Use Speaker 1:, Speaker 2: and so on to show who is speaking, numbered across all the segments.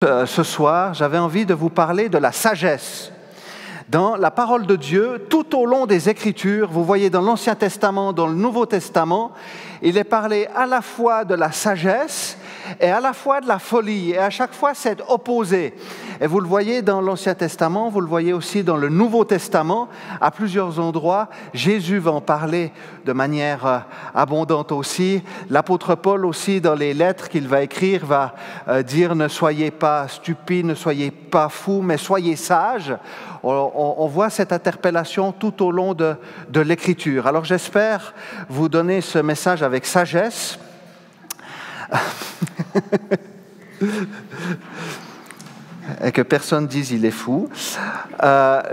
Speaker 1: Ce soir, j'avais envie de vous parler de la sagesse. Dans la parole de Dieu, tout au long des Écritures, vous voyez dans l'Ancien Testament, dans le Nouveau Testament, il est parlé à la fois de la sagesse et à la fois de la folie. Et à chaque fois, c'est opposé. Et vous le voyez dans l'Ancien Testament, vous le voyez aussi dans le Nouveau Testament, à plusieurs endroits. Jésus va en parler de manière abondante aussi. L'apôtre Paul aussi, dans les lettres qu'il va écrire, va dire « Ne soyez pas stupides, ne soyez pas fous, mais soyez sages ». On voit cette interpellation tout au long de l'Écriture. Alors j'espère vous donner ce message avec sagesse. Et que personne dise il est fou.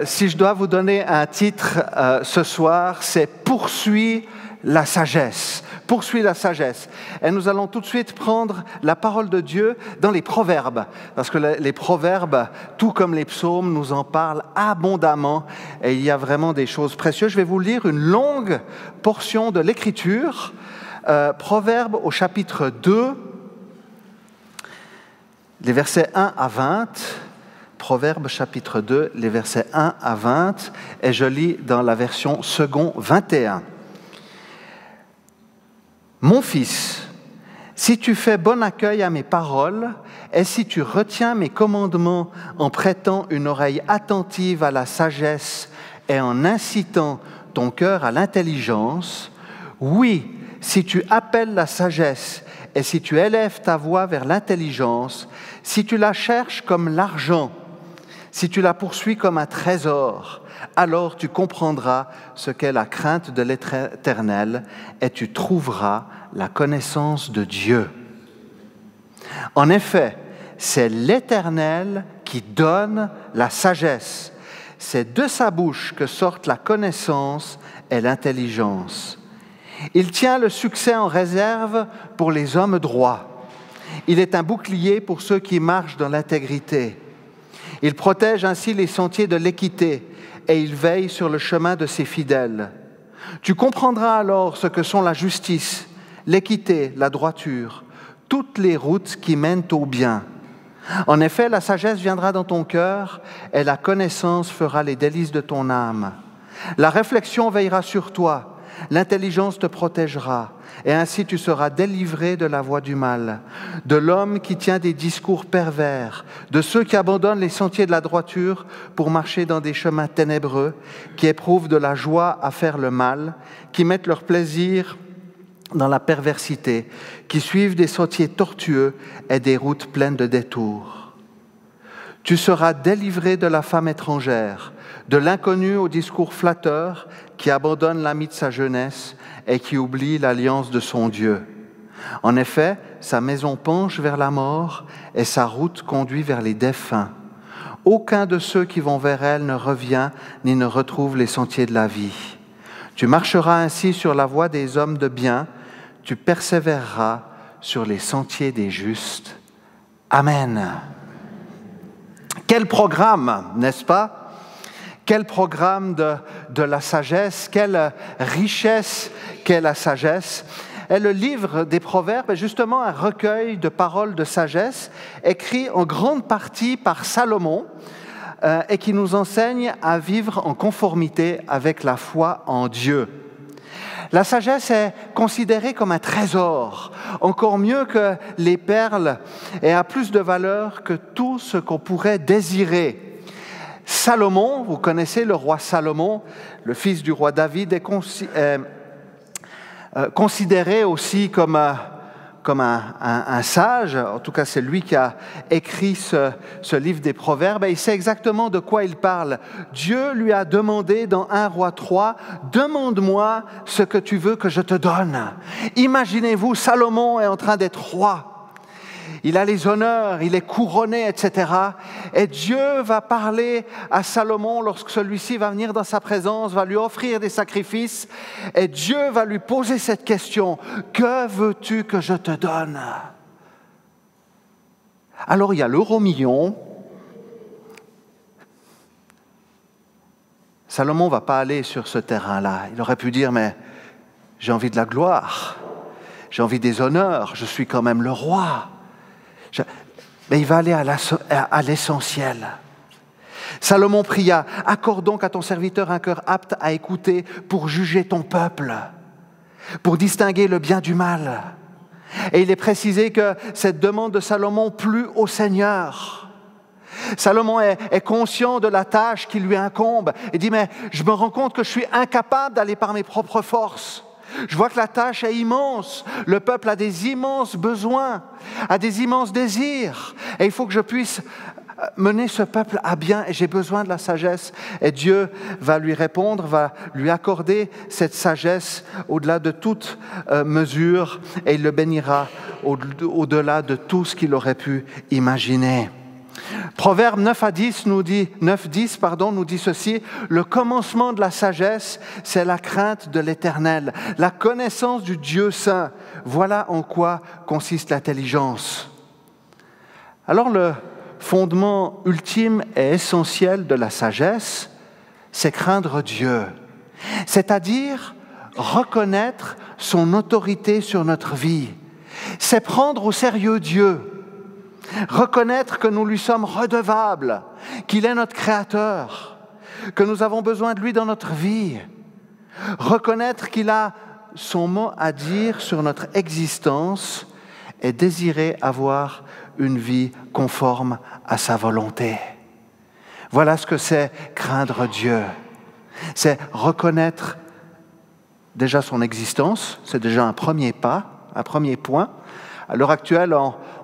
Speaker 1: Si je dois vous donner un titre ce soir, c'est « Poursuis la sagesse ». Poursuis la sagesse. Et nous allons tout de suite prendre la parole de Dieu dans les proverbes, parce que les proverbes, tout comme les psaumes, nous en parlent abondamment et il y a vraiment des choses précieuses. Je vais vous lire une longue portion de l'Écriture, Proverbes au chapitre 2, les versets 1 à 20. Proverbes chapitre 2, les versets 1 à 20, et je lis dans la version second 21. Mon fils, si tu fais bon accueil à mes paroles et si tu retiens mes commandements en prêtant une oreille attentive à la sagesse et en incitant ton cœur à l'intelligence, oui, si tu appelles la sagesse et si tu élèves ta voix vers l'intelligence, si tu la cherches comme l'argent, si tu la poursuis comme un trésor, alors tu comprendras ce qu'est la crainte de l'Éternel et tu trouveras la connaissance de Dieu. En effet, c'est l'Éternel qui donne la sagesse. C'est de sa bouche que sortent la connaissance et l'intelligence. Il tient le succès en réserve pour les hommes droits. Il est un bouclier pour ceux qui marchent dans l'intégrité. Il protège ainsi les sentiers de l'équité et il veille sur le chemin de ses fidèles. Tu comprendras alors ce que sont la justice, l'équité, la droiture, toutes les routes qui mènent au bien. En effet, la sagesse viendra dans ton cœur et la connaissance fera les délices de ton âme. La réflexion veillera sur toi, l'intelligence te protégera et ainsi tu seras délivré de la voie du mal, de l'homme qui tient des discours pervers, de ceux qui abandonnent les sentiers de la droiture pour marcher dans des chemins ténébreux, qui éprouvent de la joie à faire le mal, qui mettent leur plaisir dans la perversité, qui suivent des sentiers tortueux et des routes pleines de détours. Tu seras délivré de la femme étrangère, de l'inconnu au discours flatteur, qui abandonne l'ami de sa jeunesse et qui oublie l'alliance de son Dieu. En effet, sa maison penche vers la mort et sa route conduit vers les défunts. Aucun de ceux qui vont vers elle ne revient ni ne retrouve les sentiers de la vie. Tu marcheras ainsi sur la voie des hommes de bien, tu persévéreras sur les sentiers des justes. Amen. Quel programme, n'est-ce pas ? Quel programme de la sagesse, quelle richesse qu'est la sagesse. Et le livre des Proverbes est justement un recueil de paroles de sagesse écrit en grande partie par Salomon et qui nous enseigne à vivre en conformité avec la foi en Dieu. La sagesse est considérée comme un trésor, encore mieux que les perles et a plus de valeur que tout ce qu'on pourrait désirer. Salomon, vous connaissez le roi Salomon, le fils du roi David, est considéré aussi comme un sage. En tout cas, c'est lui qui a écrit ce livre des Proverbes et il sait exactement de quoi il parle. Dieu lui a demandé dans 1 Roi 3, « Demande-moi ce que tu veux que je te donne. » Imaginez-vous, Salomon est en train d'être roi. Il a les honneurs, il est couronné, etc. Et Dieu va parler à Salomon lorsque celui-ci va venir dans sa présence, va lui offrir des sacrifices. Et Dieu va lui poser cette question, « Que veux-tu que je te donne ?» Alors il y a l'euro-million. Salomon ne va pas aller sur ce terrain-là. Il aurait pu dire, mais j'ai envie de la gloire, j'ai envie des honneurs, je suis quand même le roi. mais il va aller à l'essentiel. Salomon pria, « Accorde donc à ton serviteur un cœur apte à écouter pour juger ton peuple, pour distinguer le bien du mal. » Et il est précisé que cette demande de Salomon plut au Seigneur. Salomon est conscient de la tâche qui lui incombe et dit « Mais je me rends compte que je suis incapable d'aller par mes propres forces. Je vois que la tâche est immense. Le peuple a des immenses besoins, a des immenses désirs. Et il faut que je puisse mener ce peuple à bien et j'ai besoin de la sagesse. » Et Dieu va lui répondre, va lui accorder cette sagesse au-delà de toute mesure et il le bénira au-delà de tout ce qu'il aurait pu imaginer. Proverbe 9-10 nous dit ceci, « Le commencement de la sagesse, c'est la crainte de l'Éternel, la connaissance du Dieu saint. Voilà en quoi consiste l'intelligence. » Alors le fondement ultime et essentiel de la sagesse, c'est craindre Dieu, c'est-à-dire reconnaître son autorité sur notre vie. C'est prendre au sérieux Dieu. Reconnaître que nous lui sommes redevables, qu'il est notre Créateur, que nous avons besoin de lui dans notre vie. Reconnaître qu'il a son mot à dire sur notre existence et désirer avoir une vie conforme à sa volonté. Voilà ce que c'est craindre Dieu. C'est reconnaître déjà son existence, c'est déjà un premier pas, un premier point. À l'heure actuelle,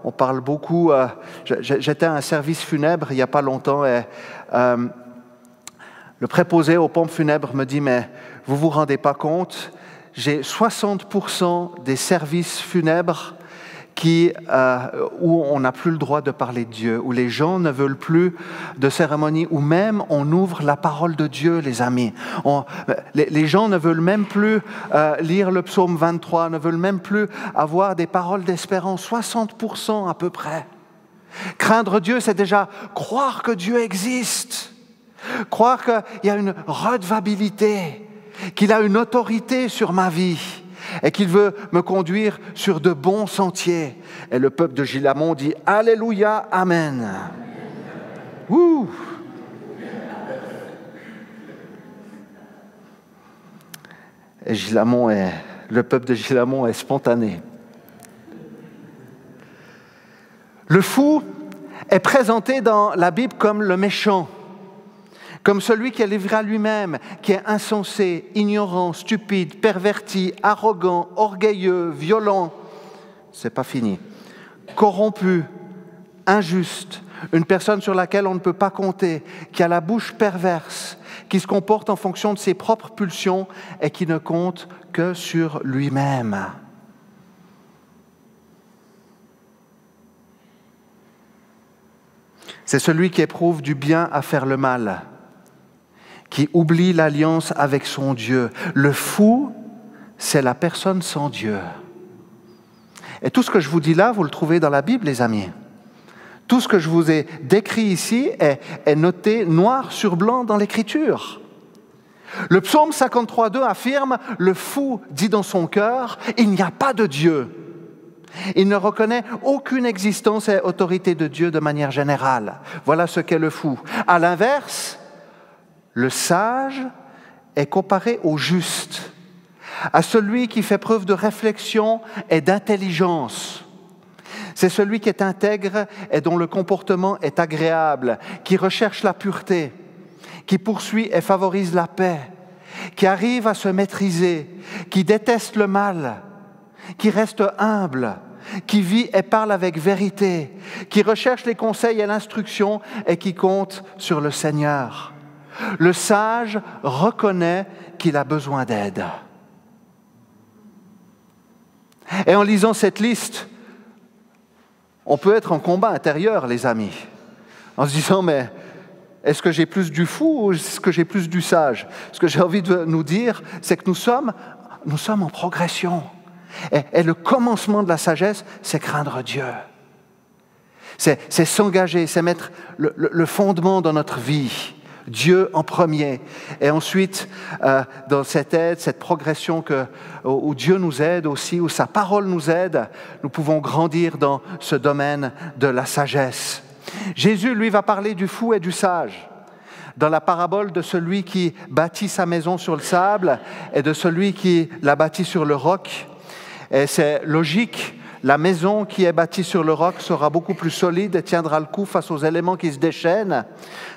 Speaker 1: on parle beaucoup, j'étais à un service funèbre il n'y a pas longtemps et le préposé aux pompes funèbres me dit « Mais vous ne vous rendez pas compte, j'ai 60% des services funèbres où on n'a plus le droit de parler de Dieu, où les gens ne veulent plus de cérémonie, où même on ouvre la parole de Dieu, les amis. Les gens ne veulent même plus lire le psaume 23, ne veulent même plus avoir des paroles d'espérance, 60% à peu près. Craindre Dieu, c'est déjà croire que Dieu existe, croire qu'il y a une redevabilité, qu'il a une autorité sur ma vie, et qu'il veut me conduire sur de bons sentiers. Et le peuple de Gilamon dit « Alléluia, Amen ». Ouh. Et le peuple de Gilamon est spontané. Le fou est présenté dans la Bible comme le méchant, comme celui qui est livré à lui-même, qui est insensé, ignorant, stupide, perverti, arrogant, orgueilleux, violent. C'est pas fini. Corrompu, injuste, une personne sur laquelle on ne peut pas compter, qui a la bouche perverse, qui se comporte en fonction de ses propres pulsions et qui ne compte que sur lui-même. C'est celui qui éprouve du bien à faire le mal, qui oublie l'alliance avec son Dieu. Le fou, c'est la personne sans Dieu. Et tout ce que je vous dis là, vous le trouvez dans la Bible, les amis. Tout ce que je vous ai décrit ici est noté noir sur blanc dans l'Écriture. Le psaume 53:2 affirme « Le fou dit dans son cœur, il n'y a pas de Dieu ». Il ne reconnaît aucune existence et autorité de Dieu de manière générale. Voilà ce qu'est le fou. À l'inverse, le sage est comparé au juste, à celui qui fait preuve de réflexion et d'intelligence. C'est celui qui est intègre et dont le comportement est agréable, qui recherche la pureté, qui poursuit et favorise la paix, qui arrive à se maîtriser, qui déteste le mal, qui reste humble, qui vit et parle avec vérité, qui recherche les conseils et l'instruction et qui compte sur le Seigneur. Le sage reconnaît qu'il a besoin d'aide. Et en lisant cette liste, on peut être en combat intérieur, les amis, en se disant, mais est-ce que j'ai plus du fou ou est-ce que j'ai plus du sage? Ce que j'ai envie de nous dire, c'est que nous sommes en progression. Et le commencement de la sagesse, c'est craindre Dieu. C'est s'engager, c'est mettre le fondement dans notre vie Dieu en premier. Et ensuite, dans cette aide, cette progression où Dieu nous aide aussi, où sa parole nous aide, nous pouvons grandir dans ce domaine de la sagesse. Jésus, lui, va parler du fou et du sage. Dans la parabole de celui qui bâtit sa maison sur le sable et de celui qui la bâtit sur le roc. Et c'est logique. La maison qui est bâtie sur le roc sera beaucoup plus solide et tiendra le coup face aux éléments qui se déchaînent,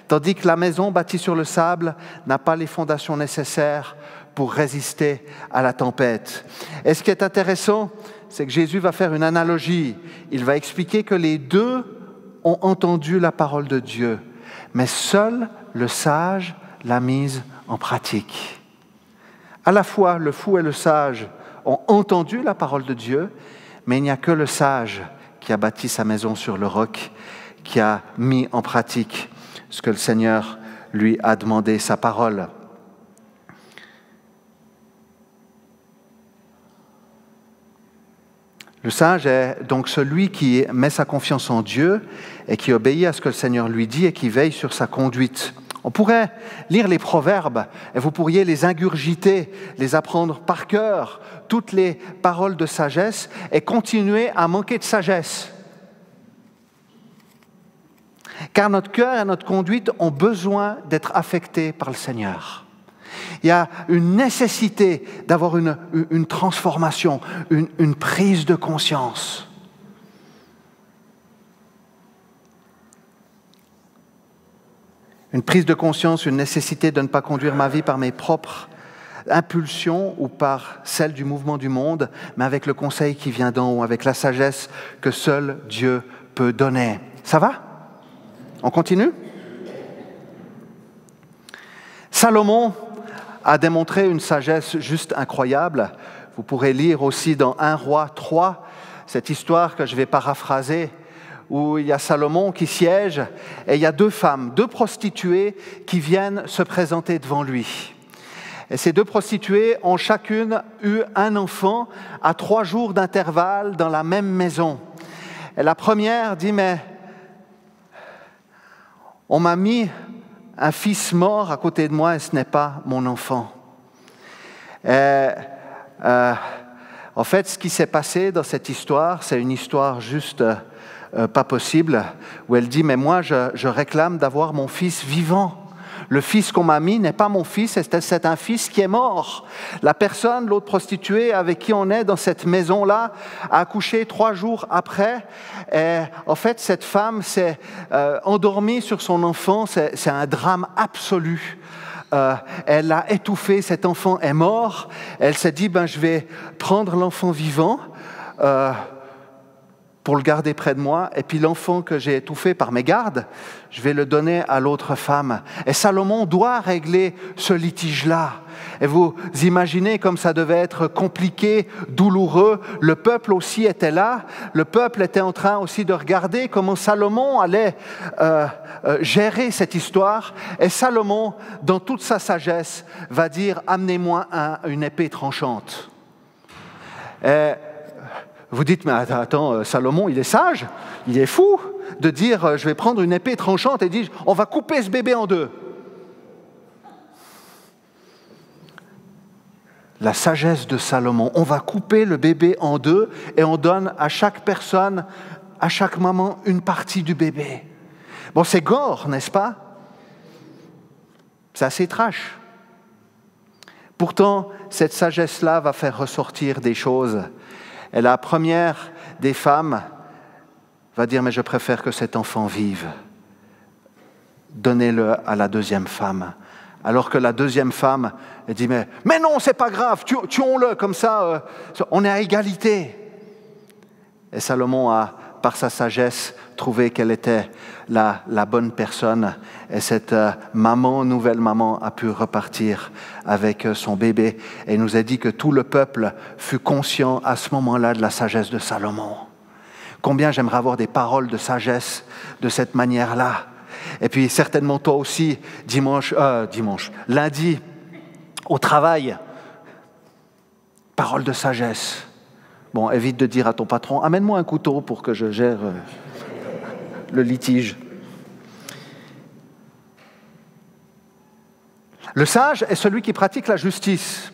Speaker 1: tandis que la maison bâtie sur le sable n'a pas les fondations nécessaires pour résister à la tempête. Et ce qui est intéressant, c'est que Jésus va faire une analogie. Il va expliquer que les deux ont entendu la parole de Dieu, mais seul le sage l'a mise en pratique. À la fois, le fou et le sage ont entendu la parole de Dieu, mais il n'y a que le sage qui a bâti sa maison sur le roc, qui a mis en pratique ce que le Seigneur lui a demandé, sa parole. Le sage est donc celui qui met sa confiance en Dieu et qui obéit à ce que le Seigneur lui dit et qui veille sur sa conduite. On pourrait lire les proverbes et vous pourriez les ingurgiter, les apprendre par cœur, toutes les paroles de sagesse, et continuer à manquer de sagesse. Car notre cœur et notre conduite ont besoin d'être affectés par le Seigneur. Il y a une nécessité d'avoir une transformation, une prise de conscience. Une prise de conscience, une nécessité de ne pas conduire ma vie par mes propres impulsions ou par celle du mouvement du monde, mais avec le conseil qui vient d'en haut, avec la sagesse que seul Dieu peut donner. Ça va ? On continue ? Salomon a démontré une sagesse juste incroyable. Vous pourrez lire aussi dans 1 Roi 3, cette histoire que je vais paraphraser, où il y a Salomon qui siège et il y a 2 femmes, 2 prostituées qui viennent se présenter devant lui. Et ces 2 prostituées ont chacune eu un enfant à 3 jours d'intervalle dans la même maison. Et la première dit, mais on m'a mis un fils mort à côté de moi et ce n'est pas mon enfant. Et, en fait, ce qui s'est passé dans cette histoire, c'est une histoire juste pas possible, où elle dit, mais moi je réclame d'avoir mon fils vivant. Le fils qu'on m'a mis n'est pas mon fils, c'est un fils qui est mort. La personne, l'autre prostituée avec qui on est dans cette maison-là, a accouché 3 jours après. Et en fait, cette femme s'est endormie sur son enfant, c'est un drame absolu. Elle l'a étouffé, cet enfant est mort. Elle s'est dit, je vais prendre l'enfant vivant pour le garder près de moi, et puis l'enfant que j'ai étouffé par mes gardes, je vais le donner à l'autre femme. Et Salomon doit régler ce litige-là. Et vous imaginez comme ça devait être compliqué, douloureux. Le peuple aussi était là. Le peuple était en train aussi de regarder comment Salomon allait gérer cette histoire. Et Salomon, dans toute sa sagesse, va dire « Amenez-moi une épée tranchante ». Vous dites, mais attends, Salomon, il est sage, il est fou de dire, je vais prendre une épée tranchante et dire, on va couper ce bébé en 2. La sagesse de Salomon, on va couper le bébé en 2 et on donne à chaque personne, à chaque maman, une partie du bébé. Bon, c'est gore, n'est-ce pas ? C'est assez trash. Pourtant, cette sagesse-là va faire ressortir des choses. Et la première des femmes va dire, mais je préfère que cet enfant vive. Donnez-le à la deuxième femme. Alors que la deuxième femme, elle dit, mais non, c'est pas grave, tuons-le, comme ça, on est à égalité. Et Salomon a, par sa sagesse, trouvé qu'elle était la bonne personne. Et cette nouvelle maman, a pu repartir avec son bébé. Et il nous a dit que tout le peuple fut conscient à ce moment-là de la sagesse de Salomon. Combien j'aimerais avoir des paroles de sagesse de cette manière-là. Et puis certainement toi aussi, lundi, au travail, parole de sagesse. Bon, évite de dire à ton patron, amène-moi un couteau pour que je gère le litige. Le sage est celui qui pratique la justice.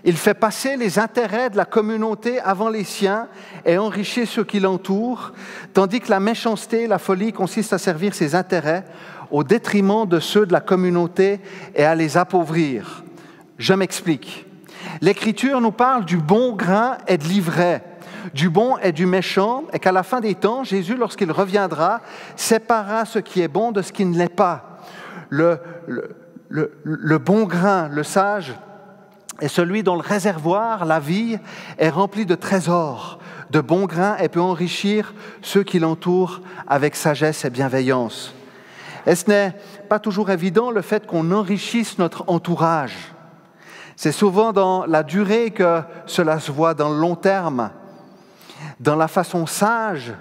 Speaker 1: Il fait passer les intérêts de la communauté avant les siens et enrichit ceux qui l'entourent, tandis que la méchanceté et la folie consistent à servir ses intérêts au détriment de ceux de la communauté et à les appauvrir. Je m'explique. L'Écriture nous parle du bon grain et de l'ivraie, du bon et du méchant, et qu'à la fin des temps, Jésus, lorsqu'il reviendra, séparera ce qui est bon de ce qui ne l'est pas. Le bon grain, le sage, est celui dont le réservoir, la vie, est rempli de trésors, de bons grains, et peut enrichir ceux qui l'entourent avec sagesse et bienveillance. Et ce n'est pas toujours évident le fait qu'on enrichisse notre entourage. C'est souvent dans la durée que cela se voit, dans le long terme, dans la façon sage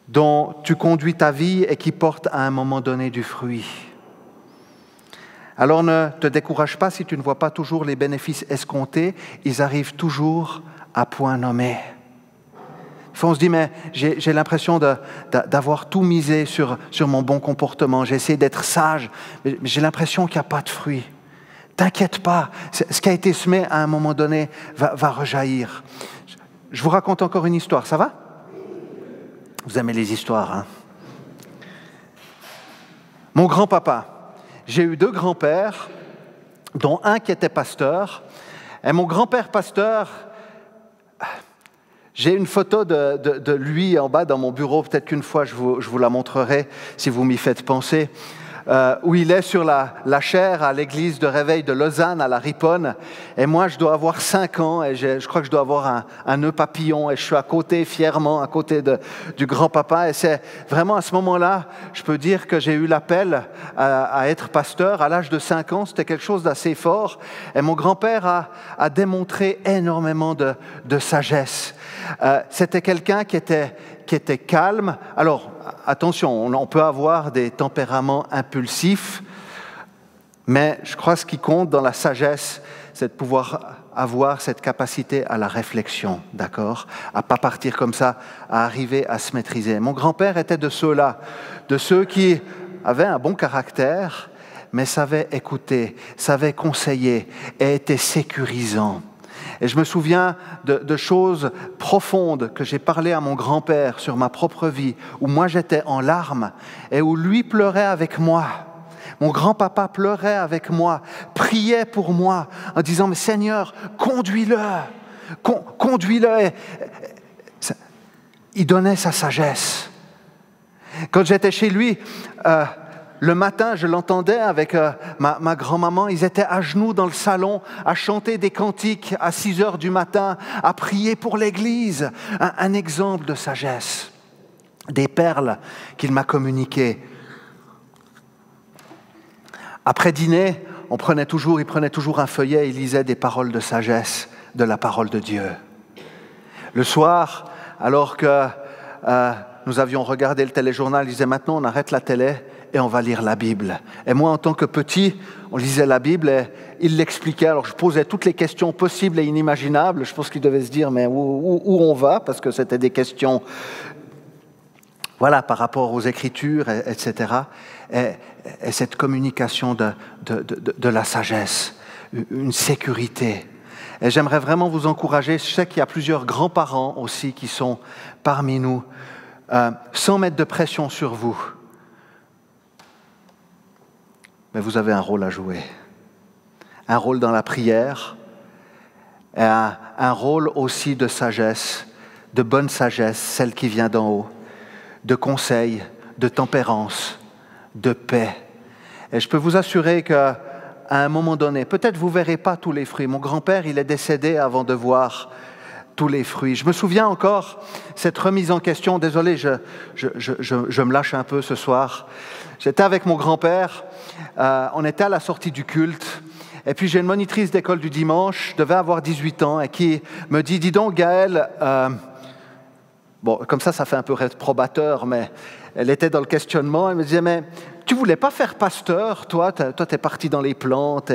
Speaker 1: dont tu conduis ta vie et qui porte à un moment donné du fruit. Alors ne te décourage pas si tu ne vois pas toujours les bénéfices escomptés, ils arrivent toujours à point nommé. Des fois on se dit, mais j'ai l'impression d'avoir tout misé sur mon bon comportement, j'ai essayé d'être sage, mais j'ai l'impression qu'il n'y a pas de fruit. T'inquiète pas, ce qui a été semé à un moment donné va rejaillir. Je vous raconte encore une histoire, ça va ? Vous aimez les histoires, hein ? Mon grand-papa. J'ai eu 2 grands-pères, dont un qui était pasteur. Et mon grand-père pasteur, j'ai une photo de lui en bas dans mon bureau. Peut-être qu'une fois, je vous la montrerai si vous m'y faites penser. Où il est sur la chaire à l'église de réveil de Lausanne, à la Riponne. Et moi, je dois avoir 5 ans et je crois que je dois avoir un nœud papillon. Et je suis à côté, fièrement, à côté du grand-papa. Et c'est vraiment à ce moment-là, je peux dire que j'ai eu l'appel à être pasteur. À l'âge de 5 ans, c'était quelque chose d'assez fort. Et mon grand-père a démontré énormément de sagesse. C'était quelqu'un qui était calme. Alors, attention, on peut avoir des tempéraments impulsifs, mais je crois que ce qui compte dans la sagesse, c'est de pouvoir avoir cette capacité à la réflexion, d'accord ? À ne pas partir comme ça, à arriver à se maîtriser. Mon grand-père était de ceux-là, de ceux qui avaient un bon caractère, mais savaient écouter, savaient conseiller et étaient sécurisants. Et je me souviens de choses profondes que j'ai parlé à mon grand-père sur ma propre vie, où moi j'étais en larmes et où lui pleurait avec moi. Mon grand-papa pleurait avec moi, priait pour moi en disant « Mais Seigneur, conduis-le, conduis-le ». Il donnait sa sagesse. Quand j'étais chez lui, le matin, je l'entendais avec ma grand-maman, ils étaient à genoux dans le salon, à chanter des cantiques à 6 heures du matin, à prier pour l'Église. Un exemple de sagesse, des perles qu'il m'a communiquées. Après dîner, il prenait toujours un feuillet, il lisait des paroles de sagesse, de la parole de Dieu. Le soir, alors que nous avions regardé le téléjournal, il disait « Maintenant, on arrête la télé ». Et on va lire la Bible. Et moi, en tant que petit, on lisait la Bible et il l'expliquait. Alors, je posais toutes les questions possibles et inimaginables. Je pense qu'il devait se dire, mais où on va ? Parce que c'était des questions, voilà, par rapport aux Écritures, etc. Et cette communication de la sagesse, une sécurité. Et j'aimerais vraiment vous encourager. Je sais qu'il y a plusieurs grands-parents aussi qui sont parmi nous, sans mettre de pression sur vous. Mais vous avez un rôle à jouer. Un rôle dans la prière, et un rôle aussi de sagesse, de bonne sagesse, celle qui vient d'en haut, de conseil, de tempérance, de paix. Et je peux vous assurer qu'à un moment donné, peut-être vous ne verrez pas tous les fruits. Mon grand-père, il est décédé avant de voir tous les fruits. Je me souviens encore cette remise en question. Désolé, je me lâche un peu ce soir. J'étais avec mon grand-père, on était à la sortie du culte, et puis j'ai une monitrice d'école du dimanche, je devais avoir 18 ans, et qui me dit « Dis donc Gaël, bon, comme ça fait un peu réprobateur, mais elle était dans le questionnement, elle me disait « Mais tu voulais pas faire pasteur, toi t'es parti dans les plantes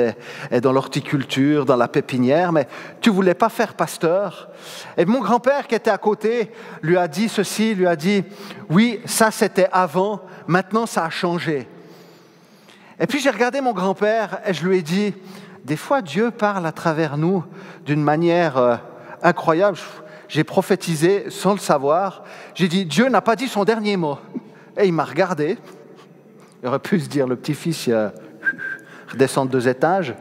Speaker 1: et dans l'horticulture, dans la pépinière, mais tu voulais pas faire pasteur ?» Et mon grand-père qui était à côté lui a dit ceci, lui a dit « Oui, ça c'était avant, maintenant ça a changé. » Et puis j'ai regardé mon grand-père et je lui ai dit, des fois Dieu parle à travers nous d'une manière incroyable. J'ai prophétisé sans le savoir. J'ai dit, Dieu n'a pas dit son dernier mot. Et il m'a regardé. Il aurait pu se dire, le petit-fils, redescendre 2 étages.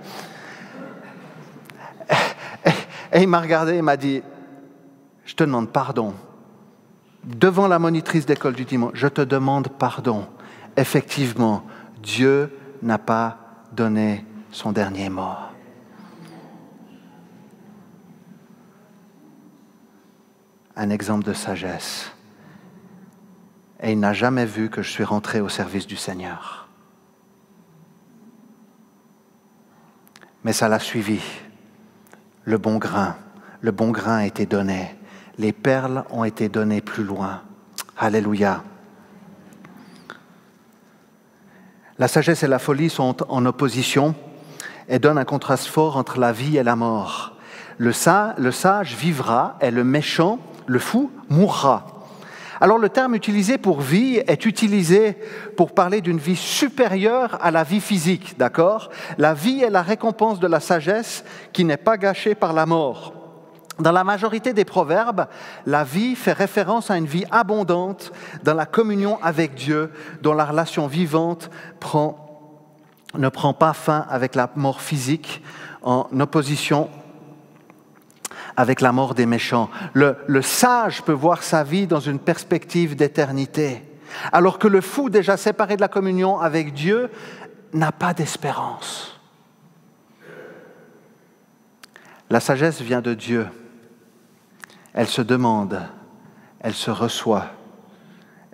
Speaker 1: Et il m'a regardé et m'a dit, je te demande pardon. Devant la monitrice d'école du dimanche, je te demande pardon. Effectivement, Dieu n'a pas donné son dernier mot. Un exemple de sagesse. Et il n'a jamais vu que je suis rentré au service du Seigneur. Mais ça l'a suivi. Le bon grain a été donné. Les perles ont été données plus loin. Alléluia. La sagesse et la folie sont en opposition et donnent un contraste fort entre la vie et la mort. Le sage vivra et le méchant, le fou, mourra. Alors le terme utilisé pour vie est utilisé pour parler d'une vie supérieure à la vie physique, d'accord ? La vie est la récompense de la sagesse qui n'est pas gâchée par la mort. Dans la majorité des proverbes, la vie fait référence à une vie abondante dans la communion avec Dieu, dont la relation vivante ne prend pas fin avec la mort physique, en opposition avec la mort des méchants. Le sage peut voir sa vie dans une perspective d'éternité, alors que le fou, déjà séparé de la communion avec Dieu, n'a pas d'espérance. La sagesse vient de Dieu. Elle se demande, elle se reçoit,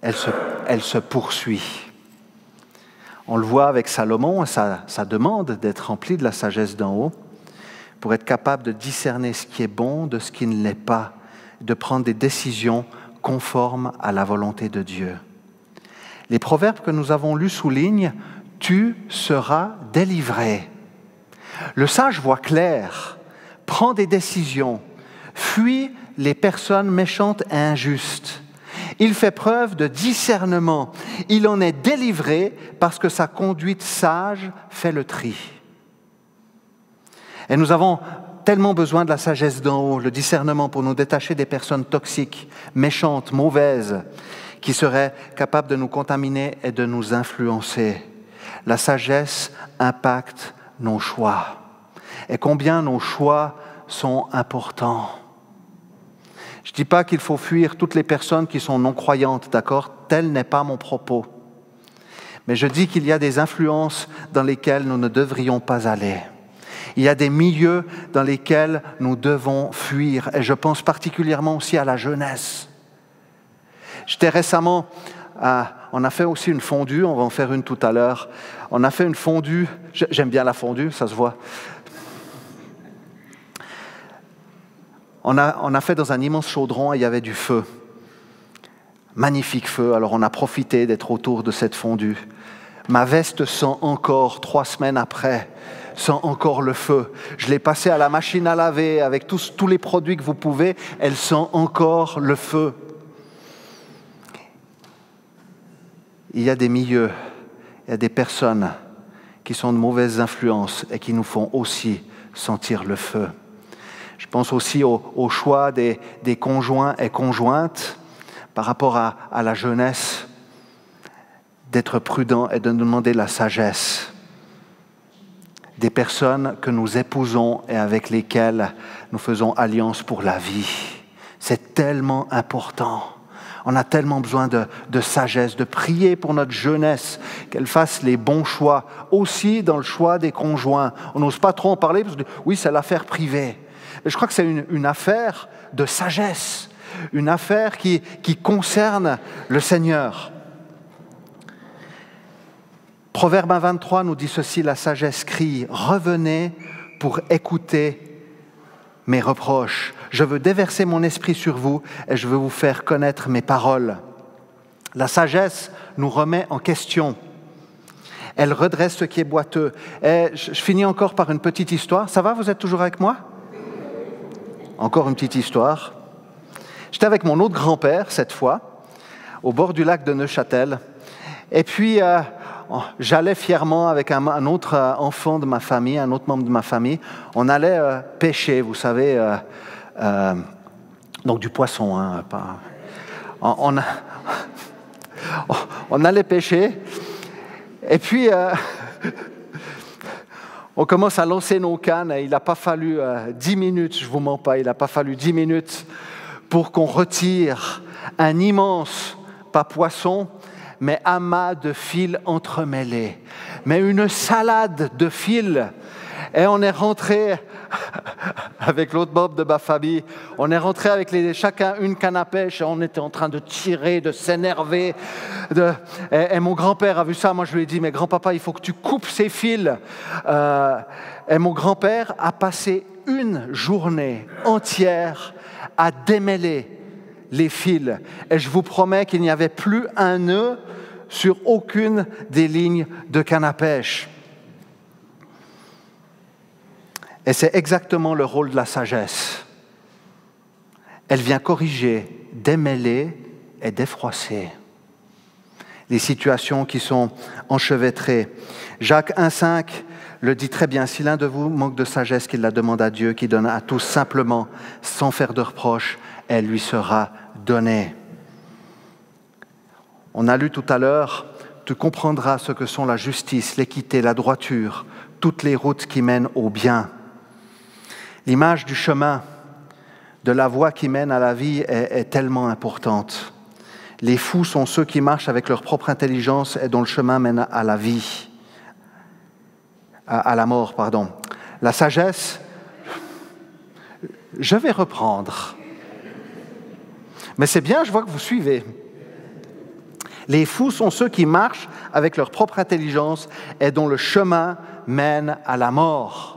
Speaker 1: elle se poursuit. On le voit avec Salomon, sa demande d'être rempli de la sagesse d'en haut, pour être capable de discerner ce qui est bon de ce qui ne l'est pas, de prendre des décisions conformes à la volonté de Dieu. Les proverbes que nous avons lus soulignent « tu seras délivré ». Le sage voit clair, prend des décisions, fuit les personnes méchantes et injustes. Il fait preuve de discernement. Il en est délivré parce que sa conduite sage fait le tri. Et nous avons tellement besoin de la sagesse d'en haut, le discernement pour nous détacher des personnes toxiques, méchantes, mauvaises, qui seraient capables de nous contaminer et de nous influencer. La sagesse impacte nos choix. Et combien nos choix sont importants. Je ne dis pas qu'il faut fuir toutes les personnes qui sont non-croyantes, d'accord ? Tel n'est pas mon propos. Mais je dis qu'il y a des influences dans lesquelles nous ne devrions pas aller. Il y a des milieux dans lesquels nous devons fuir. Et je pense particulièrement aussi à la jeunesse. J'étais récemment, on a fait aussi une fondue, on va en faire une tout à l'heure. On a fait une fondue, j'aime bien la fondue, ça se voit. On a fait dans un immense chaudron et il y avait du feu. Magnifique feu, alors on a profité d'être autour de cette fondue. Ma veste sent encore, 3 semaines après, sent encore le feu. Je l'ai passée à la machine à laver avec tous les produits que vous pouvez, elle sent encore le feu. Il y a des milieux, il y a des personnes qui sont de mauvaises influences et qui nous font aussi sentir le feu. Je pense aussi au choix des conjoints et conjointes par rapport à la jeunesse, d'être prudent et de nous demander la sagesse. Des personnes que nous épousons et avec lesquelles nous faisons alliance pour la vie. C'est tellement important. On a tellement besoin de sagesse, de prier pour notre jeunesse, qu'elle fasse les bons choix, aussi dans le choix des conjoints. On n'ose pas trop en parler, parce que oui, c'est l'affaire privée. Je crois que c'est une affaire de sagesse, une affaire qui concerne le Seigneur. Proverbe 23 nous dit ceci, la sagesse crie, « Revenez pour écouter mes reproches. Je veux déverser mon esprit sur vous et je veux vous faire connaître mes paroles. » La sagesse nous remet en question. Elle redresse ce qui est boiteux. Et je finis encore par une petite histoire. Ça va, vous êtes toujours avec moi ? Encore une petite histoire. J'étais avec mon autre grand-père, cette fois, au bord du lac de Neuchâtel. Et puis, j'allais fièrement avec un autre enfant de ma famille, un autre membre de ma famille. On allait pêcher, vous savez, donc du poisson. Hein, pas... on allait pêcher. Et puis, on commence à lancer nos cannes. Et il n'a pas fallu 10 minutes, je ne vous mens pas, il n'a pas fallu 10 minutes pour qu'on retire un immense, pas poisson, mais amas de fils entremêlés. Mais une salade de fils. Et on est rentré avec l'autre membre de ma famille, on est rentré avec chacun une canne à pêche et on était en train de tirer, de s'énerver. Et mon grand-père a vu ça, moi je lui ai dit, mais grand-papa, il faut que tu coupes ces fils. Et mon grand-père a passé une journée entière à démêler les fils. Et je vous promets qu'il n'y avait plus un nœud sur aucune des lignes de canne à pêche. Et c'est exactement le rôle de la sagesse. Elle vient corriger, démêler et défroisser les situations qui sont enchevêtrées. Jacques 1,5 le dit très bien. Si l'un de vous manque de sagesse, qu'il la demande à Dieu, qui donne à tous simplement, sans faire de reproche, elle lui sera donnée. On a lu tout à l'heure, tu comprendras ce que sont la justice, l'équité, la droiture, toutes les routes qui mènent au bien. L'image du chemin, de la voie qui mène à la vie est tellement importante. Les fous sont ceux qui marchent avec leur propre intelligence et dont le chemin mène à la vie, à la mort, pardon. La sagesse, je vais reprendre. Mais c'est bien, je vois que vous suivez. Les fous sont ceux qui marchent avec leur propre intelligence et dont le chemin mène à la mort.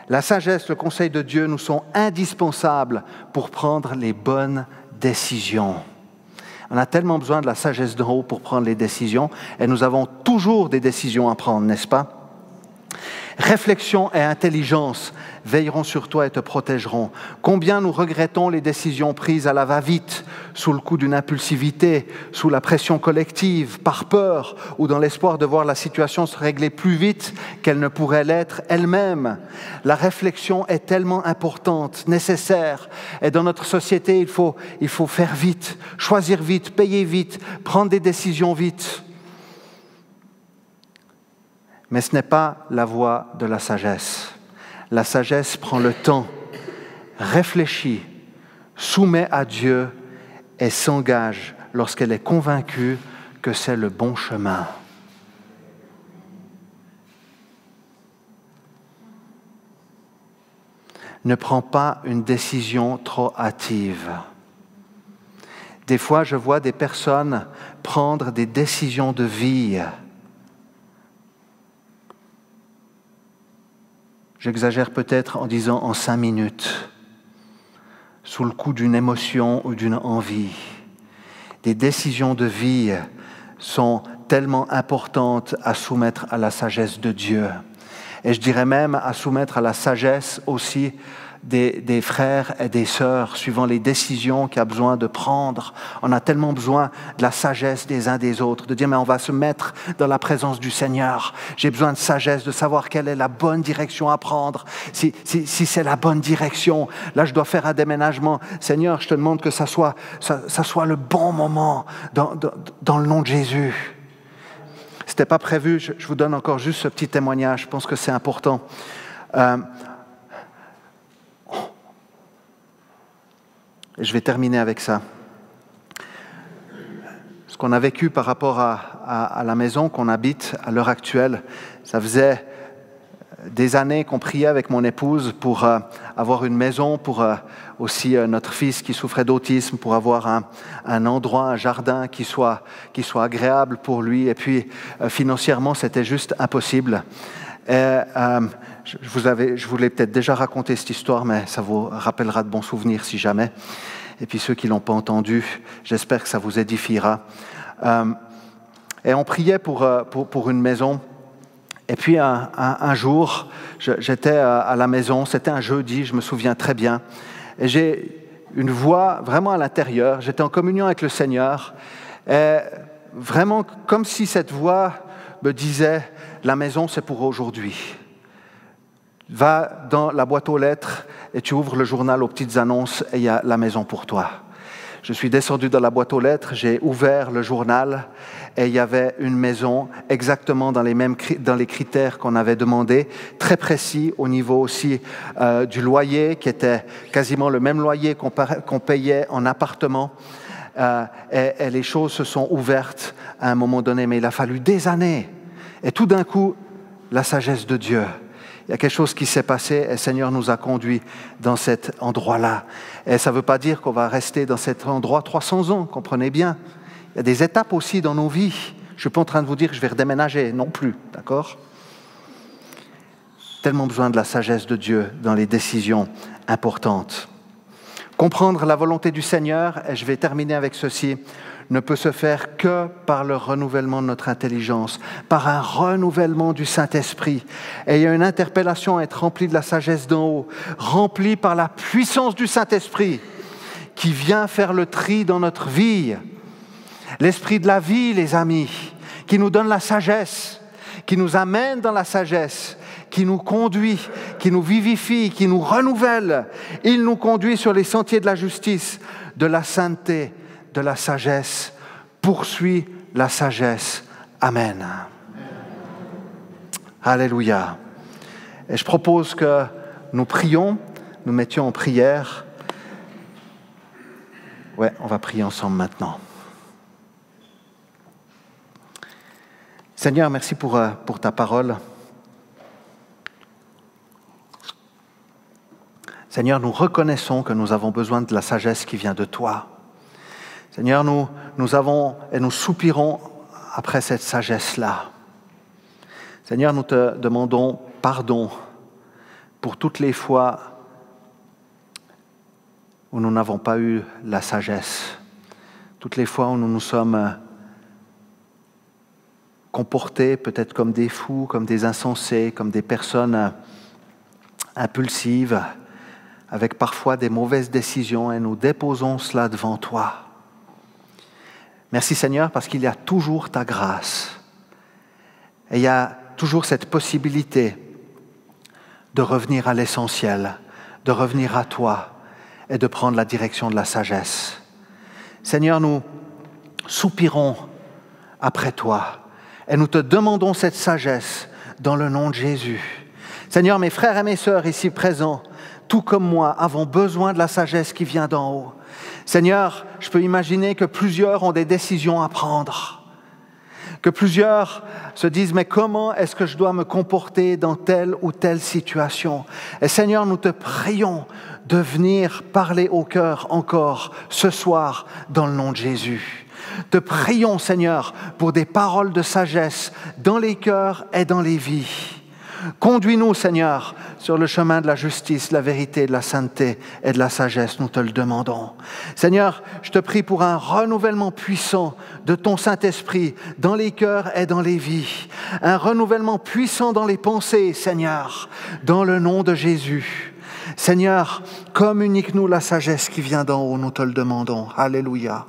Speaker 1: La sagesse, le conseil de Dieu nous sont indispensables pour prendre les bonnes décisions. On a tellement besoin de la sagesse d'en haut pour prendre les décisions et nous avons toujours des décisions à prendre, n'est-ce pas? Réflexion et intelligence veilleront sur toi et te protégeront. Combien nous regrettons les décisions prises à la va-vite, sous le coup d'une impulsivité, sous la pression collective, par peur ou dans l'espoir de voir la situation se régler plus vite qu'elle ne pourrait l'être elle-même. La réflexion est tellement importante, nécessaire. Et dans notre société, il faut faire vite, choisir vite, payer vite, prendre des décisions vite. Mais ce n'est pas la voie de la sagesse. La sagesse prend le temps, réfléchit, soumet à Dieu et s'engage lorsqu'elle est convaincue que c'est le bon chemin. Ne prends pas une décision trop hâtive. Des fois, je vois des personnes prendre des décisions de vie. J'exagère peut-être en disant en 5 minutes, sous le coup d'une émotion ou d'une envie. Des décisions de vie sont tellement importantes à soumettre à la sagesse de Dieu. Et je dirais même à soumettre à la sagesse aussi des frères et des sœurs, suivant les décisions qu'il y a besoin de prendre. On a tellement besoin de la sagesse des uns des autres, de dire, mais on va se mettre dans la présence du Seigneur. J'ai besoin de sagesse, de savoir quelle est la bonne direction à prendre. Si c'est la bonne direction, là je dois faire un déménagement. Seigneur, je te demande que ça soit le bon moment dans le nom de Jésus. C'était pas prévu, je vous donne encore juste ce petit témoignage, je pense que c'est important. Je vais terminer avec ça. Ce qu'on a vécu par rapport à la maison qu'on habite à l'heure actuelle, ça faisait des années qu'on priait avec mon épouse pour avoir une maison, pour aussi notre fils qui souffrait d'autisme, pour avoir un endroit, un jardin qui soit agréable pour lui. Et puis financièrement, c'était juste impossible. Et, je vous l'ai peut-être déjà raconté cette histoire, mais ça vous rappellera de bons souvenirs si jamais. Et puis ceux qui ne l'ont pas entendu, j'espère que ça vous édifiera. Et on priait pour une maison. Et puis un jour, j'étais à la maison, c'était un jeudi, je me souviens très bien. Et j'ai une voix vraiment à l'intérieur, j'étais en communion avec le Seigneur. Et vraiment comme si cette voix me disait, la maison c'est pour aujourd'hui. Va dans la boîte aux lettres et tu ouvres le journal aux petites annonces et il y a la maison pour toi. Je suis descendu dans la boîte aux lettres, j'ai ouvert le journal et il y avait une maison exactement dans les critères qu'on avait demandé, très précis au niveau aussi du loyer, qui était quasiment le même loyer qu'on payait en appartement. Et les choses se sont ouvertes à un moment donné, mais il a fallu des années. Et tout d'un coup, la sagesse de Dieu. Il y a quelque chose qui s'est passé et le Seigneur nous a conduits dans cet endroit-là. Et ça ne veut pas dire qu'on va rester dans cet endroit 300 ans, comprenez bien. Il y a des étapes aussi dans nos vies. Je ne suis pas en train de vous dire que je vais redéménager, non plus, d'accord ? Tellement besoin de la sagesse de Dieu dans les décisions importantes. Comprendre la volonté du Seigneur, et je vais terminer avec ceci, ne peut se faire que par le renouvellement de notre intelligence, par un renouvellement du Saint-Esprit. Et il y a une interpellation à être rempli de la sagesse d'en haut, rempli par la puissance du Saint-Esprit qui vient faire le tri dans notre vie. L'Esprit de la vie, les amis, qui nous donne la sagesse, qui nous amène dans la sagesse, qui nous conduit, qui nous vivifie, qui nous renouvelle. Il nous conduit sur les sentiers de la justice, de la sainteté, de la sagesse, poursuit la sagesse. Amen. Alléluia. Et je propose que nous prions, nous mettions en prière. Ouais, on va prier ensemble maintenant. Seigneur, merci pour ta parole. Seigneur, nous reconnaissons que nous avons besoin de la sagesse qui vient de toi. Seigneur, nous avons et nous soupirons après cette sagesse-là. Seigneur, nous te demandons pardon pour toutes les fois où nous n'avons pas eu la sagesse, toutes les fois où nous nous sommes comportés peut-être comme des fous, comme des insensés, comme des personnes impulsives, avec parfois des mauvaises décisions, et nous déposons cela devant toi. Merci Seigneur, parce qu'il y a toujours ta grâce. Et il y a toujours cette possibilité de revenir à l'essentiel, de revenir à toi et de prendre la direction de la sagesse. Seigneur, nous soupirons après toi et nous te demandons cette sagesse dans le nom de Jésus. Seigneur, mes frères et mes sœurs ici présents, tout comme moi, avons besoin de la sagesse qui vient d'en haut. Seigneur, je peux imaginer que plusieurs ont des décisions à prendre, que plusieurs se disent « mais comment est-ce que je dois me comporter dans telle ou telle situation ?» Et Seigneur, nous te prions de venir parler au cœur encore ce soir dans le nom de Jésus. Te prions, Seigneur, pour des paroles de sagesse dans les cœurs et dans les vies. Conduis-nous, Seigneur, sur le chemin de la justice, de la vérité, de la sainteté et de la sagesse, nous te le demandons. Seigneur, je te prie pour un renouvellement puissant de ton Saint-Esprit dans les cœurs et dans les vies. Un renouvellement puissant dans les pensées, Seigneur, dans le nom de Jésus. Seigneur, communique-nous la sagesse qui vient d'en haut, nous te le demandons. Alléluia.